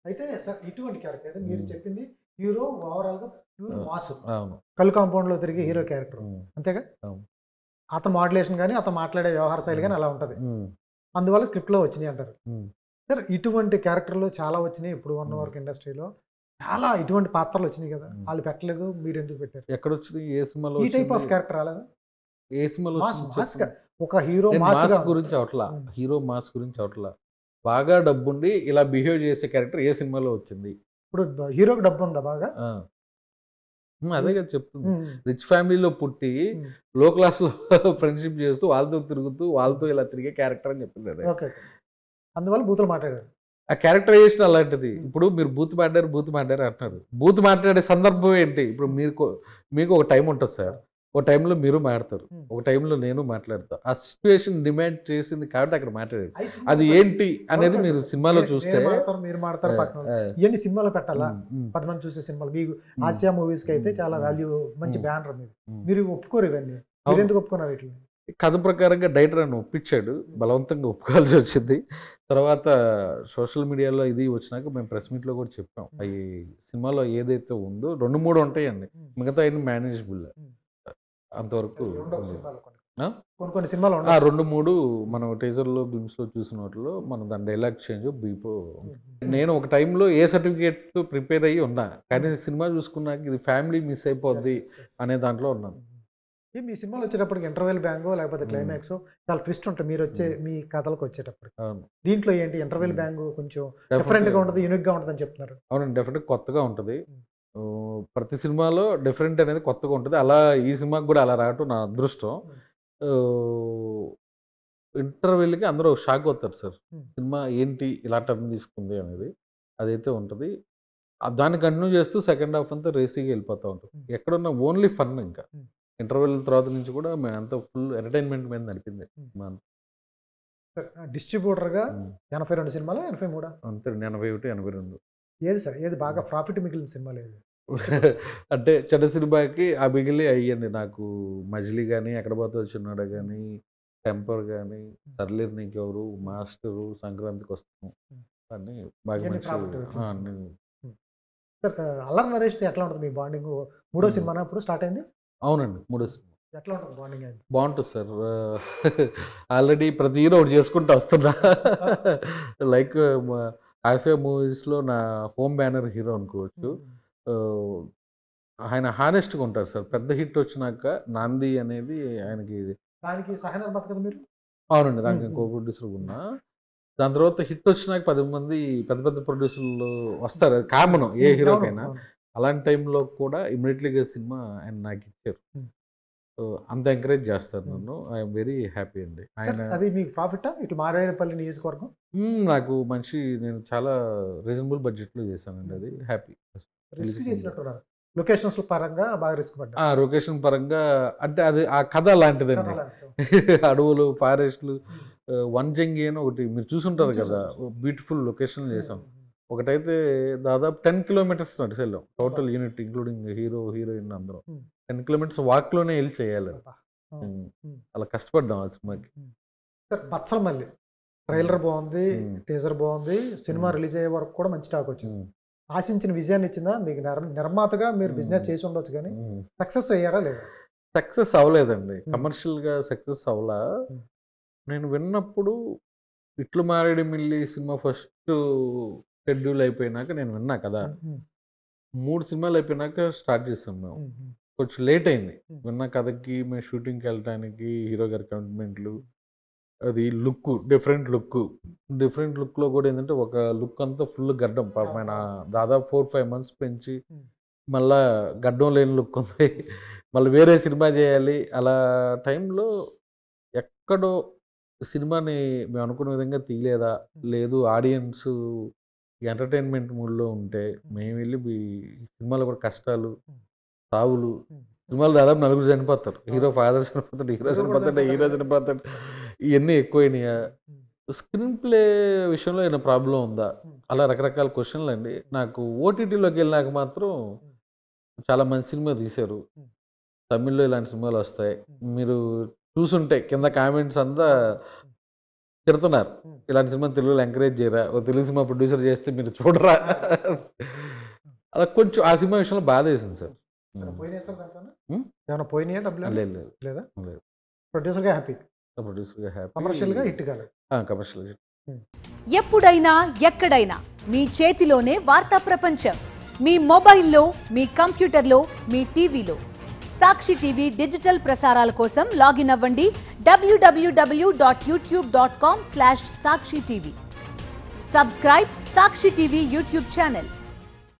అయితే సార్ ఇటువంటి క్యారెక్టర్ అయితే మీరు చెప్పింది హీరో ఓవరాల్‌గా ప్యూర్ మాస్. అవును. కళ్ళు కాంపౌండ్‌లో తిరిగే హీరో క్యారెక్టర్. అంతేగా? అవును. అతని మాడ్యులేషన్ గాని, అతను మాట్లాడే వ్యవహార శైలి గాని అలా ఉంటది. అందువల్ల స్క్రిప్ట్‌లో వచ్చినియి అంటారు. సార్ ఇటువంటి క్యారెక్టర్‌లు చాలా వచ్చినియి ఇప్పుడు ఉన్న వరకు ఇండస్ట్రీలో. చాలా ఇటువంటి పాత్రలు వచ్చినియి కదా! ఆళ్ళు పెట్టలేదు. మీరెందుకు పెట్టారు? ఎక్కడొచ్చింది? ఏ సినిమాలో ఈ టైప్ వచ్చింది? ఆఫ్ క్యారెక్టర్ రాలేదా? ఏ సినిమాలో మాస్ వచ్చింది మాస్‌గా చెప్పండి? ఒక హీరో నేను మాస్ మాస్‌గా గురించి అవట్లా. హ్మ్. హీరో మాస్ గురించి అవట్లా. బాగా డబ్బుండి ఇలా బిహేవ్ చేసే క్యారెక్టర్ ఏ సినిమాలో వచ్చింది? ఇప్పుడు హీరోకి డబ్బుందా బాగా? ఆ! అదే కదా చెప్తుంది. హ్మ్. రిచ్ ఫ్యామిలీలో పుట్టి హ్మ్. లో క్లాస్‌లో ఫ్రెండ్‌షిప్ చేస్తూ వాళ్ళతో తిరుగుతూ వాళ్ళతో ఇలా తిరిగే క్యారెక్టర్ అని చెప్పింది అదే. ఓకే. అందువల్ల బూతులు మాట్లాడారు. ఆ క్యారెక్టరైజేషన్ అలాంటిది. హ్మ్. ఇప్పుడు మీరు బూత్ మాట్లాడారు అంటున్నారు. బూత్ మాట్లాడే సందర్భం ఏంటి? ఇప్పుడు మీకు ఒక టైం ఉంటది సార్. ఒక టైంలో మీరు మాట్లాడతారు. హ్మ్. ఒక టైంలో నేను మాట్లాడతా. ఆ సిట్యుయేషన్ డిమాండ్ చేసింది కాబట్టి అక్కడ మాట్లాడాడు. అయి సినిమాలో అది ఏంటి అనేది ఓకే మీరు సార్. సినిమాలో చూస్తే నేను మాడతారు, మీరు మాడతారు ఆహ్, పక్కనోళ్ళు. ఆహ్, ఇయన్నీ సినిమాలో పెట్టాలా? హ్మ్. హ్మ్. 10 మంది చూసే సినిమాలు. మీకు హ్మ్. ఆసియా మూవీస్‌కైతే హ్మ్. చాలా హ్మ్. వాల్యూ మంచి హ్మ్. బ్యానర్ మీది. హ్మ్. మీరు ఒప్పుకోరు ఇవన్నీ. అవును. మీరెందుకు ఒప్పుకున్నారు ఈటిల్ని? కథ ప్రకారంగా డైరెక్టర్ నన్ను ఒప్పించాడు. బలవంతంగా ఒప్పుకోవాల్సొచ్చింది. తర్వాత సోషల్ మీడియాలో ఇది వచ్చినాక మేము ప్రెస్ మీట్‌లో కూడా చెప్పాం. ఈ సినిమాలో ఏదైతే ఉందో 2, 3 ఉంటాయండి. హ్మ్. మిగతాయన్ని మేనేజబుల్. హ్మ్. అంతవరకు అవి ఉండవు ఉంది. సినిమాలో కొన్ని. ఆ! కొన్ని సినిమాలు ఆ! ఉండవు. 2, 3 మనం టీజర్‌లో, గ్లిమ్స్‌లో చూసిన వాటిలో మనం దాని డైలాగ్ చేంజ్, బీపో హ్మ్. నేను ఒక టైంలో ఏ సర్టిఫికేట్‌తో ప్రిపేర్ అయ్యి ఉన్నా. కానీ హ్మ్. సినిమా చూసుకున్నాక ఇది ఫ్యామిలీ మిస్ యెస్. అయిపోద్ది యెస్. యెస్. అనే దాంట్లో ఉన్నాను. హ్మ్. మీ సినిమాలు వచ్చేటప్పటికి ఇంటర్వెల్ బ్యాంగో లేకపోతే హ్మ్. క్లైమాక్సో చాలా ట్విస్ట్ ఉంటాయి. మీరొచ్చే హ్మ్. మీ కథలకొచ్చేటప్పటికి. అవును. దీంట్లో ఏంటి ఇంటర్వెల్ హ్మ్. బ్యాంగు కొంచెం డెఫినెట్‌గా డిఫరెంట్‌గా ఉంటది. యూనిక్‌గా ఉంటదని చెప్తున్నారు. అవునండి. డెఫినెట్‌గా కొత్తగా ఉంటది. హ్మ్. ప్రతి సినిమాలో డిఫరెంట్ అనేది కొత్తగా ఉంటది. అలా ఈ సినిమాకి గూడా అలా రావటం నా అదృష్టం. హ్మ్. ఆహ్, ఇంటర్వెల్‌కి అందరూ షాక్ అవుతారు సార్. హ్మ్. సినిమా ఏంటి ఇలా టర్న్ తీసుకుంది అనేది. అదైతే ఉంటది. దాన్ని కంటిన్యూ చేస్తూ సెకండ్ హాఫ్ అంతా రేసీగా ఎళ్ళిపోతా ఉంటది. హ్మ్. ఎక్కడున్నా ఓన్లీ ఫన్ ఇంకా. హ్మ్. ఇంటర్వెల్ తర్వాత నుంచి కూడా మేమంతా ఫుల్ ఎంటర్‌టైన్‌మెంట్ మీద నడిపిందే హ్మ్. సినిమా అంతా. డిస్ట్రిబ్యూటర్‌గా హ్మ్. 82 సినిమాలా? 83 అంతే 81, 82. ఏది సార్? ఏది బాగా హ్మ్. ప్రాఫిట్ మిగిలిన సినిమాలేది? డిస్ట్రిబ్యూటర్. అంటే చెడ్డ సినిమాకి ఆ మిగిలినయి అయ్యండి. నాకు 'మజిలీ' గాని, 'ఎక్కడ పోతావు చిన్నోడా' హ్మ్. గాని, 'టెంపర్' గాని, హ్మ్. 'సర్లేరు నీకెవ్వరు', హ్మ్. 'మాస్టరు', 'సంక్రాంతికొస్తాం' హ్మ్. అన్నీ బాగా ఇయన్నీ మంచి ప్రాఫిట్ వచ్చిన అన్నీ సినిమాలు. హ్మ్. సార్ 'అల్లరి నరేష్‌తో' ఎట్లా ఉంటది మీ బాండింగు? మూడో హ్మ్. సినిమానా ఇప్పుడు స్టార్ట్ అయింది? అవునండి. మూడో హ్మ్. సినిమా. ఎట్లా ఉంటది బాండింగ్ ఆయనతో? బావుంటది సార్. ఆల్రెడీ ప్రతి హీరో ఒకటి చేసుకుంటూ వస్తున్నా. లైక్ మ 'ఆసియా' మూవీస్‌లో నా హోమ్ బ్యానర్ హీరో అనుకోవచ్చు. హ్మ్. హ్మ్. ఆహ్, ఆయన హానెస్ట్‌గా ఉంటారు సార్. పెద్ద హిట్ వచ్చినాక 'నాంది' అనేది హ్మ్. ఆయనకి దానికి సహనిర్మాత కదా మీరు? అవునండి. దానికి హ్మ్. నేను కో హ్మ్. ప్రొడ్యూసర్‌గా హ్మ్. ఉన్నా. దాని తర్వాత హిట్ వచ్చినాక 10 మంది పెద్ద పెద్ద ప్రొడ్యూసర్‌లు హ్మ్. వస్తారు. అది కామన్ ఏ హ్మ్. అవును. హీరోకైనా. అవును. అలాంటి టైంలో కూడా ఇమ్మీడియేట్‌లీగా సినిమా ఆయన నాకిచ్చారు. హ్మ్. సో, అంత ఎంకరేజ్ చేస్తారు హ్మ్. నన్ను. ఐయామ్ వెరీ హ్యాపీ అండి. సార్ ఆయన అది మీకు ప్రాఫిట్టా? ఇటు మారేడుపల్లి నియోజకవర్గం? నాకు నేను చాలా రీజనబుల్ బడ్జెట్‌లో చేశానండి హ్మ్. అది. హ్మ్. హ్యాపీ. రిస్క్ రిలీజ్‌కి ముందు. చేసినట్టున్నారు. లొకేషన్స్ పరంగా బాగా రిస్క్ పడ్డారు. లొకేషన్ పరంగా అంటే అది ఆ కథ కథ అలాంటిదండి. అలాంటిది. అడవులు, ఫారెస్ట్‌లు హ్మ్. వనజంగి అని ఒకటి మీరు హ్మ్. చూసుంటారు చూసాను. కదా! చూసాను. బ్యూటిఫుల్ లొకేషన్‌లో హ్మ్. చేసాం. హ్మ్. హ్మ్. ఒకటైతే దాదాపు 10 కిలోమీటర్స్ నడిచెళ్ళాం. అబ్బా! Total unit including hero, heroine అందరం. హ్మ్. 10 కిలోమీటర్స్ వాక్‌లోనే ఎళ్లి చేయాలది. అబ్బా! ఆ! హ్మ్. హ్మ్. అలా కష్టపడ్డాం ఆ హ్మ్. సినిమాకి. హ్మ్. సార్ 'బచ్చలమల్లి' హ్మ్. ట్రైలర్ బావుంది. హ్మ్. టీజర్ బావుంది. సినిమా హ్మ్. రిలీజ్ అయ్యే వరకు కూడా మంచి టాక్ వచ్చింది. హ్మ్. ఆశించిన విజయాన్ని ఇచ్చిందా? మీకు నిర్మాతగా మీరు హ్మ్. బిజినెస్ చేసి ఉండొచ్చు గానీ, హ్మ్. సక్సెస్ అయ్యారా లేదా? సక్సెస్ అవ్వలేదండి. హ్మ్. కమర్షియల్‌గా సక్సెస్ అవ్వలా. హ్మ్. నేను విన్నప్పుడు 'ఇట్లు మారేడుమిల్లి' సినిమా ఫస్టు షెడ్యూల్ అయిపోయినాక నేను విన్నా కదా! హ్మ్. హ్మ్. 3 సినిమాలు అయిపోయినాక స్టార్ట్ చేసాం మేము. హ్మ్. హ్మ్. కొంచెం లేట్ అయింది. హ్మ్. విన్న కథకి మేము షూటింగ్‌కెళ్ళటానికి హీరో గారి కమిట్మెంట్‌లు, హ్మ్. అది లుక్కు డిఫరెంట్ లుక్కు. డిఫరెంట్ లుక్‌లో కూడా ఏందంటే ఒక లుక్ అంతా ఫుల్ గడ్డం. పాపం అవును. ఆయన అవును. దాదాపు 4, 5 మంత్స్ పెంచి హ్మ్. మళ్ళా గడ్డం లేని లుక్ ఉంది. మళ్ళీ వేరే సినిమా చేయాలి. అలా టైంలో ఎక్కడో సినిమాని మేము అనుకున్న విధంగా తీయలేదా? హ్మ్. లేదు ఆడియన్సు ఎంటర్‌టైన్‌మెంట్ మూడ్‌లో ఉంటే హ్మ్. మేమెళ్లి సినిమాలో కూడా కష్టాలు, హ్మ్. సావులు హ్మ్. సినిమాలో దాదాపు నలుగురు చనిపోతారు. హీరో అవును. ఫాదర్ చనిపోతాడు, హీరో హీరో కూడా చనిపోతాడు, చనిపోతారు హీరో కదా! చనిపోతాడు. హ్మ్. ఇయన్నీ ఎక్కువైనాయా? హ్మ్. స్క్రీన్ ప్లే విషయంలో ఏమైనా ప్రాబ్లమ్ ఉందా? హ్మ్. అలా రకరకాల క్వెషన్‌లండి. నాకు ఓటీటీలోకెళ్ళినాక మాత్రం హ్మ్. చాలా మంచి సినిమా తీశారు. హ్మ్. తమిళ్‌లో ఇలాంటి సినిమాలొస్తాయి. హ్మ్. మీరు చూసుంటే కింద కామెంట్స్ అంతా అవునవును. హ్మ్. తిడుతున్నారు, ఇలాంటి సినిమా తెలుగులో ఎంకరేజ్ చేయరా, ఓ తెలుగు సినిమా ప్రొడ్యూసర్ చేస్తే మీరు చూడరా. అలా కొంచెం ఆ సినిమా విషయంలో బాధ వేసింది సార్. పోయినాయి సార్ దానికన్నా ఏమైనా పోయినాయా డబ్బులు? లేదు లేదు లేదా? లేదు. ప్రొడ్యూసర్గా హ్యాపీ, ప్రొడ్యూసర్గా హ్యాపీ, కమర్షియల్గా హిట్ కాలేదు. కమర్షియల్. ఎప్పుడైనా ఎక్కడైనా మీ చేతిలోనే వార్తా ప్రపంచం, మీ మొబైల్లో, మీ కంప్యూటర్లో, మీ టీవీలో. సాక్షి టీవీ డిజిటల్ ప్రసారాల కోసం లాగిన్ అవ్వండి www.youtube.com/సాక్షి టీవీ. సబ్స్క్రైబ్ సాక్షి టీవీ యూట్యూబ్ ఛానల్.